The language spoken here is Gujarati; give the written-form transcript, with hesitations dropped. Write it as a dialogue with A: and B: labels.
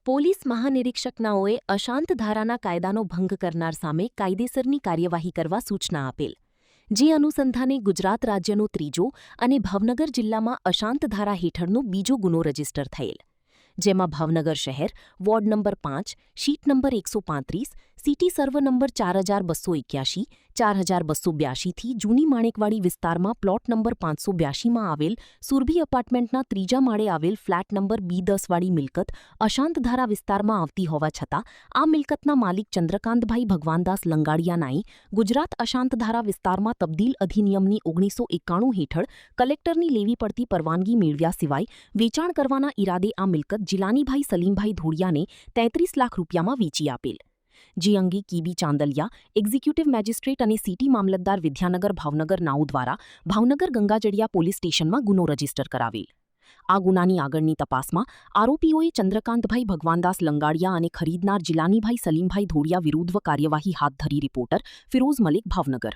A: પોલીસ મહાનિરીક્ષકનાઓએ અશાંત ધારાના કાયદાનો ભંગ કરનાર સામે કાયદેસરની કાર્યવાહી કરવા સૂચના આપેલ. જે અનુસંધાને ગુજરાત રાજ્યનો ત્રીજો અને ભાવનગર જિલ્લામાં અશાંત ધારા હેઠળનો બીજો ગુનો રજીસ્ટર થયેલ. જેમાં ભાવનગર શહેર, ward number 5, sheet number 135, city સર્વ નંબર 4281, 4282 થી જૂની માણેકવાડી વિસ્તારમાં પ્લોટ નંબર 582માં આવેલ સુરભી એપાર્ટમેન્ટના ત્રીજા માળે આવેલ ફ્લેટ નંબર B10 વાળી મિલકત અશાંત ધારા વિસ્તારમાં આવતી હોવા છતાં આ મિલકતના માલિક ચંદ્રકાંતભાઈ ભગવાનદાસ લંગાડિયાનાએ ગુજરાત અશાંત ધારા વિસ્તારમાં તબદીલ અધિનિયમની 1991 હેઠળ કલેક્ટરની લેવી પડતી પરવાનગી મેળવ્યા સિવાય વેચાણ કરવાના ઈરાદે આ મિલકત જીલાનીભાઈ સલીમભાઈ ધોળિયાને 33 લાખ રૂપિયામાં વેચી આપેલ. જે અંગે કીબી ચાંદલિયા, એક્ઝિક્યુટિવ મેજિસ્ટ્રેટ અને સિટી મામલતદાર વિદ્યાનગર ભાવનગર નાઉ દ્વારા ભાવનગર ગંગાજળિયા પોલીસ સ્ટેશનમાં ગુનો રજીસ્ટર કરાવેલ. આ ગુનાની આગળની તપાસમાં આરોપીઓએ ચંદ્રકાંતભાઈ ભગવાનદાસ લંગાડિયા અને ખરીદનાર જીલાનીભાઈ સલીમભાઈ ધોળિયા વિરુદ્ધ કાર્યવાહી હાથ ધરી. રિપોર્ટર ફિરોઝ મલિક, ભાવનગર.